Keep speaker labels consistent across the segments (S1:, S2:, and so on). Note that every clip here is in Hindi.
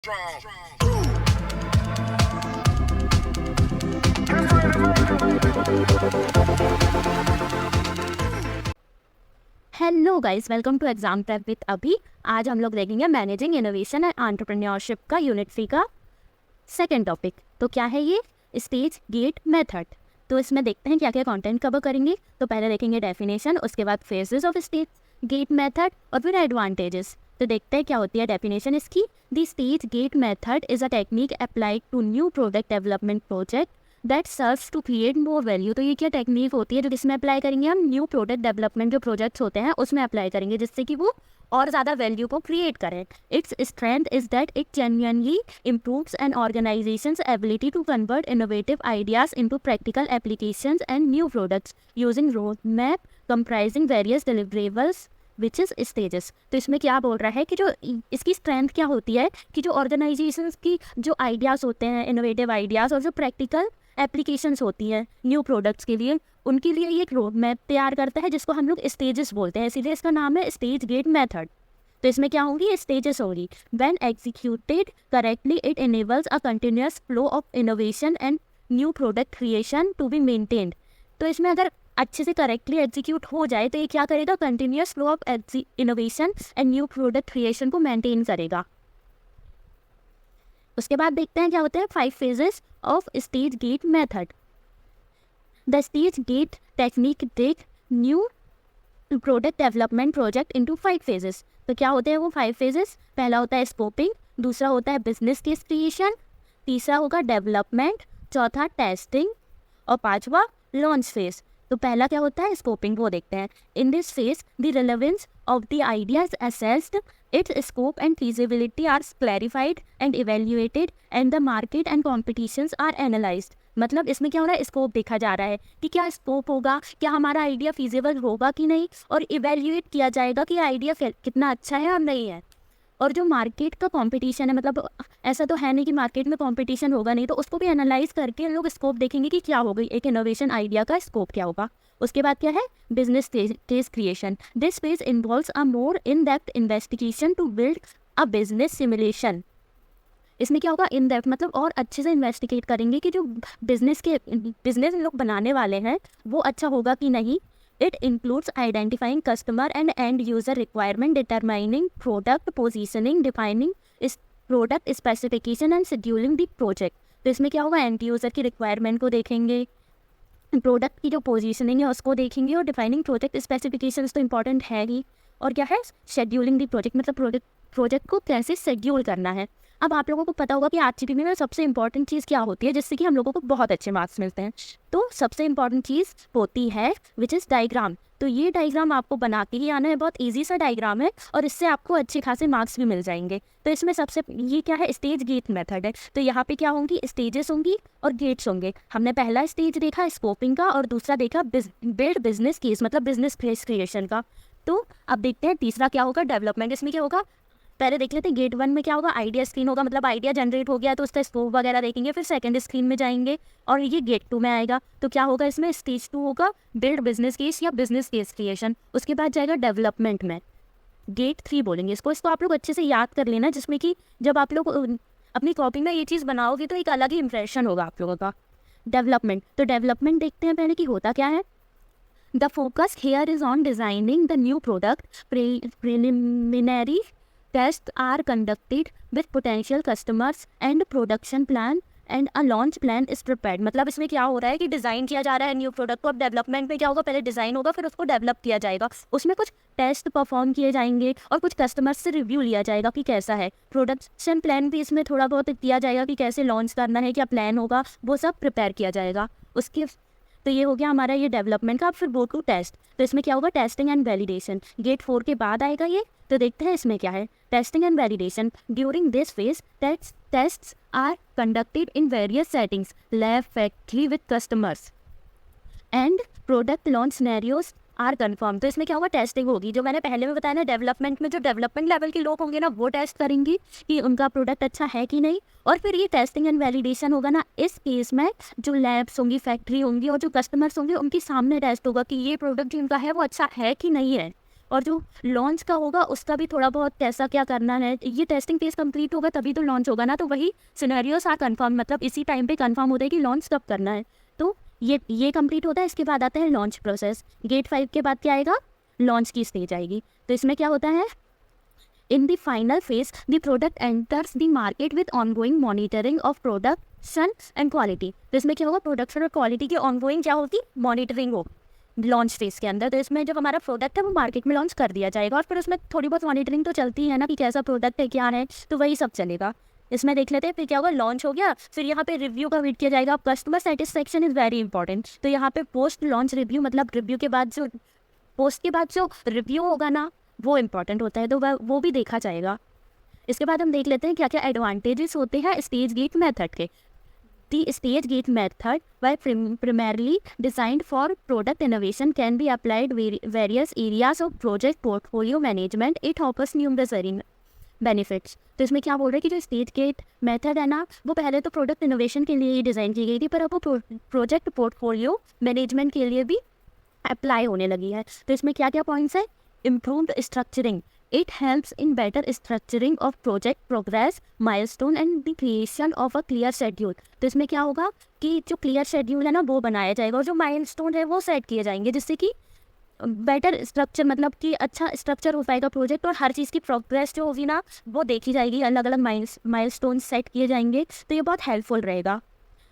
S1: Hello guys, welcome to exam prep with Abhi. आज हम लोग देखेंगे मैनेजिंग इनोवेशन एंड एंटरप्रेन्योरशिप का यूनिट 3 का सेकंड टॉपिक। तो क्या है ये? Stage gate method. तो इसमें देखते हैं क्या क्या कंटेंट कवर करेंगे। तो पहले देखेंगे डेफिनेशन, उसके बाद phases of stage gate method और फिर एडवांटेजेस। तो देखते हैं क्या होती है डेफिनेशन इसकी। The stage gate method is a technique applied to new product development project that serves to create more value. तो ये क्या टेक्निक होती है जो जिसमें अप्लाई करेंगे हम न्यू प्रोडक्ट डेवलपमेंट जो प्रोजेक्ट्स होते हैं उसमें अप्लाई करेंगे, जिससे कि वो और ज़्यादा वैल्यू को क्रिएट करें। Its strength is that it genuinely improves an organization's ability to convert innovative ideas into practical applications and new products using roadmap comprising various deliverables which is stages। तो इसमें क्या बोल रहा है कि जो इसकी स्ट्रेंथ क्या होती है कि जो ऑर्गेनाइजेशंस की जो आइडियाज़ होते हैं, इनोवेटिव आइडियाज़ और जो प्रैक्टिकल एप्लीकेशंस होती हैं न्यू प्रोडक्ट्स के लिए, उनके लिए ये एक रोड मैप तैयार करता है जिसको हम लोग स्टेजेस बोलते हैं, इसीलिए इसका नाम है स्टेज गेट मेथड। तो इसमें क्या होंगी? स्टेजेस होंगी। When executed correctly it enables a continuous flow of innovation and new product creation to be maintained. तो इसमें अगर अच्छे से करेक्टली एग्जीक्यूट हो जाए तो ये क्या करेगा? Continuous flow of innovation and new product creation को मेंटेन करेगा। उसके बाद देखते हैं क्या होते हैं 5 phases of stage gate method. The stage gate technique take new product development project into 5 phases. तो क्या होते हैं वो 5 फेजेस? पहला होता है स्कोपिंग, दूसरा होता है बिजनेस केस क्रिएशन, तीसरा होगा डेवलपमेंट, चौथा टेस्टिंग और पांचवा लॉन्च फेज। तो पहला क्या होता है? स्कोपिंग, वो देखते हैं। In this phase the relevance of the ideas assessed, its scope and feasibility are clarified and evaluated and the market and competitions are analyzed। मतलब इसमें क्या हो रहा है? स्कोप देखा जा रहा है कि क्या स्कोप होगा, क्या हमारा आइडिया फीजिबल होगा कि नहीं, और इवेल्युएट किया जाएगा कि आइडिया कितना अच्छा है और नहीं है। और जो मार्केट का कंपटीशन है, मतलब ऐसा तो है नहीं कि मार्केट में कंपटीशन होगा नहीं, तो उसको भी एनालाइज करके लोग स्कोप देखेंगे कि क्या होगा, एक इनोवेशन आइडिया का स्कोप क्या होगा। उसके बाद क्या है? Business case creation. This phase involves a more in depth investigation to build a business simulation. इसमें क्या होगा? इन डेप्थ मतलब और अच्छे से इन्वेस्टिगेट करेंगे कि जो बिजनेस लोग बनाने वाले हैं वो अच्छा होगा कि नहीं। It includes identifying customer and end user requirement, determining product positioning, defining product specification and scheduling the project। तो इसमें क्या होगा? एंड यूज़र की रिक्वायरमेंट को देखेंगे, प्रोडक्ट की जो पोजीशनिंग है उसको देखेंगे, और डिफाइनिंग प्रोजेक्ट स्पेसिफिकेशंस तो इंपॉर्टेंट है ही। और क्या है? शेड्यूलिंग दी प्रोजेक्ट, मतलब प्रोजेक्ट को कैसे शेड्यूल करना है। अब आप लोगों को पता होगा कि आरजीपी में सबसे इंपॉर्टेंट चीज़ क्या होती है जिससे कि हम लोगों को बहुत अच्छे मार्क्स मिलते हैं। तो सबसे इंपॉर्टेंट चीज़ होती है विच इज़ डायग्राम। तो ये डायग्राम आपको बना के ही आना है, बहुत ईजी सा डायग्राम है और इससे आपको अच्छे खासे मार्क्स भी मिल जाएंगे। तो इसमें सबसे ये क्या है? स्टेज गेट मेथड है। तो यहाँ पे क्या होंगी? स्टेजेस होंगी और गेट्स होंगे। हमने पहला स्टेज देखा स्कोपिंग का और दूसरा देखा बिल्ड बिजनेस केस, मतलब बिजनेस केस क्रिएशन का। तो अब देखते हैं तीसरा क्या होगा? डेवलपमेंट। इसमें क्या होगा? पहले देख लेते हैं गेट 1 में क्या होगा? आइडिया स्क्रीन होगा, मतलब आइडिया जनरेट हो गया तो उसका स्कोप वगैरह देखेंगे, फिर सेकंड स्क्रीन में जाएंगे और ये गेट 2 में आएगा। तो क्या होगा इसमें? स्टेज 2 होगा बिल्ड बिजनेस केस या बिजनेस केस क्रिएशन। उसके बाद जाएगा डेवलपमेंट में, गेट 3 बोलेंगे इसको आप लोग अच्छे से याद कर लेना, जिसमें कि जब आप लोग अपनी कॉपी में ये चीज़ बनाओगे तो एक अलग ही इंप्रेशन होगा आप लोगों का। डेवलपमेंट, तो डेवलपमेंट देखते हैं पहले कि होता क्या है। The focus here is on designing the new product. Preliminary tests are conducted with potential customers and production plan and a launch plan is prepared। मतलब इसमें क्या हो रहा है कि डिज़ाइन किया जा रहा है न्यू प्रोडक्ट को। अब डेवलपमेंट में क्या होगा? पहले डिज़ाइन होगा, फिर उसको डेवलप किया जाएगा, उसमें कुछ टेस्ट परफॉर्म किए जाएंगे और कुछ कस्टमर्स से रिव्यू लिया जाएगा कि कैसा है। प्रोडक्शन प्लान भी इसमें थोड़ा बहुत किया जाएगा कि कैसे लॉन्च करना है, क्या प्लान होगा, वो सब प्रिपेयर किया जाएगा। उसके तो ये हो गया हमारा ये डेवलपमेंट का। अब फिर गो टू टेस्ट। तो इसमें क्या होगा? Testing and validation. गेट 4 के बाद आएगा ये। तो देखते हैं इसमें क्या है। Testing and validation. During this phase tests are conducted in various settings, lab, factory with customers and product launch scenarios are confirm. तो इसमें क्या होगा? टेस्टिंग होगी। जो मैंने पहले में बताया ना, डेवलपमेंट में जो डेवलपमेंट लेवल के लोग होंगे ना वो टेस्ट करेंगी कि उनका प्रोडक्ट अच्छा है कि नहीं। और फिर ये टेस्टिंग एंड वैलिडेशन होगा ना, इस केस में जो लैब्स होंगी, फैक्ट्री होंगी और जो कस्टमर्स होंगे उनके सामने टेस्ट होगा कि ये प्रोडक्ट जो उनका है वो अच्छा है कि नहीं है। और जो लॉन्च का होगा उसका भी थोड़ा बहुत कैसा क्या करना है, ये टेस्टिंग फेज कंप्लीट होगा तभी तो लॉन्च होगा ना, तो वही सिनेरियोस आर कंफर्म, मतलब इसी टाइम पे कंफर्म होता है कि लॉन्च कब करना है। तो ये कंप्लीट होता है, इसके बाद आता है लॉन्च प्रोसेस। गेट 5 के बाद क्या आएगा, लॉन्च की स्टेज आएगी। तो इसमें क्या होता है, in the final phase, the product enters the market with ongoing monitoring of production and quality। तो इसमें क्या होगा, प्रोडक्शन और क्वालिटी की ongoing क्या होगी, मॉनिटरिंग हो लॉन्च फेज के अंदर। तो इसमें जब हमारा प्रोडक्ट है वो मार्केट में लॉन्च कर दिया जाएगा, और फिर उसमें थोड़ी बहुत मॉनिटरिंग तो चलती है ना कि कैसा प्रोडक्ट है क्या है, तो वही सब चलेगा। इसमें देख लेते हैं फिर क्या होगा, लॉन्च हो गया, फिर यहाँ पे रिव्यू का वेट किया जाएगा। Customer satisfaction is very important. तो यहाँ पे पोस्ट लॉन्च रिव्यू, मतलब रिव्यू के बाद जो पोस्ट के बाद जो रिव्यू होगा ना वो इम्पॉर्टेंट होता है, तो वो भी देखा जाएगा। इसके बाद हम देख लेते हैं क्या क्या एडवांटेजेस होते हैं स्टेज गेट मेथड के। The stage gate method, while primarily designed for product innovation, can be applied various areas of project portfolio management. It offers numerous benefits। तो इसमें क्या बोल रहे हैं कि जो स्टेज गेट मेथड है ना, वो पहले तो प्रोडक्ट इनोवेशन के लिए ही डिज़ाइन की गई थी, पर अब वो प्रोजेक्ट पोर्टफोलियो मैनेजमेंट के लिए भी अप्लाई होने लगी है। तो इसमें क्या क्या पॉइंट्स है, improved structuring, it helps in better structuring of project progress milestone and the creation of a clear schedule। तो इसमें क्या होगा कि जो क्लियर शेड्यूल है ना वो बनाया जाएगा, और जो माइलस्टोन है वो सेट किए जाएंगे, जिससे कि बेटर स्ट्रक्चर, मतलब कि अच्छा स्ट्रक्चर हो पाएगा प्रोजेक्ट, और हर चीज़ की प्रोग्रेस जो होगी ना वो देखी जाएगी, अलग अलग माइलस्टोन सेट किए जाएंगे, तो ये बहुत हेल्पफुल रहेगा।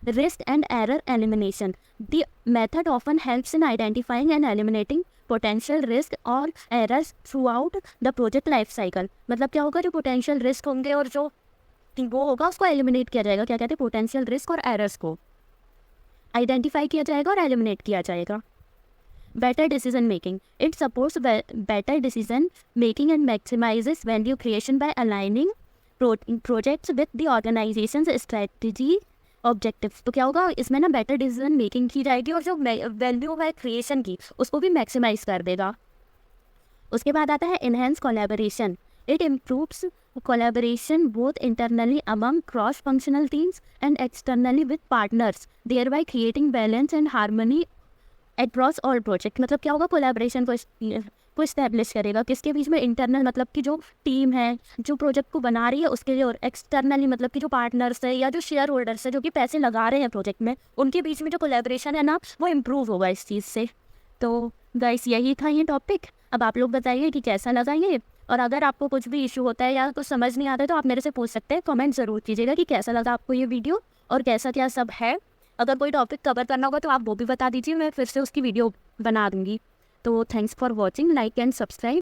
S1: Risk and error elimination, the method often helps in identifying and eliminating potential risk or errors throughout the project life cycle। मतलब क्या होगा, जो पोटेंशियल रिस्क होंगे और जो वो होगा उसको एलिमिनेट किया जाएगा। क्या कहते हैं, पोटेंशियल रिस्क और एरर्स को आइडेंटिफाई किया जाएगा और एलिमिनेट किया जाएगा। Better decision making, it supports better decision making and maximises value creation by aligning projects with the organisation's strategy objectives. तो क्या होगा, इसमें ना बेटर डिसीजन मेकिंग की जाएगी, और जो वैल्यू है क्रिएशन की उसको भी मैक्सिमाइज कर देगा। उसके बाद आता है enhance collaboration, it improves collaboration both internally among cross functional teams and externally with partners, thereby creating balance and harmony across all project. मतलब क्या होगा, कोलैबोरेशन को इस्टेब्लिश करेगा, किसके बीच में, इंटरनल मतलब कि जो टीम है जो प्रोजेक्ट को बना रही है उसके लिए, और एक्सटर्नली मतलब कि जो पार्टनर्स है या जो शेयर होल्डर्स है जो कि पैसे लगा रहे हैं प्रोजेक्ट में, उनके बीच में जो कोलैबोरेशन है ना वो इम्प्रूव होगा इस चीज़ से। तो गाइस यही था ये टॉपिक। अब आप लोग बताइए कि कैसा लगा ये, और अगर आपको कुछ भी इशू होता है या कुछ समझ नहीं आता है तो आप मेरे से पूछ सकते हैं, कमेंट ज़रूर कीजिएगा कि कैसा लगा आपको ये वीडियो और कैसा क्या सब है। अगर कोई टॉपिक कवर करना होगा तो आप वो भी बता दीजिए, मैं फिर से उसकी वीडियो बना दूँगी। तो thanks for watching, like and subscribe.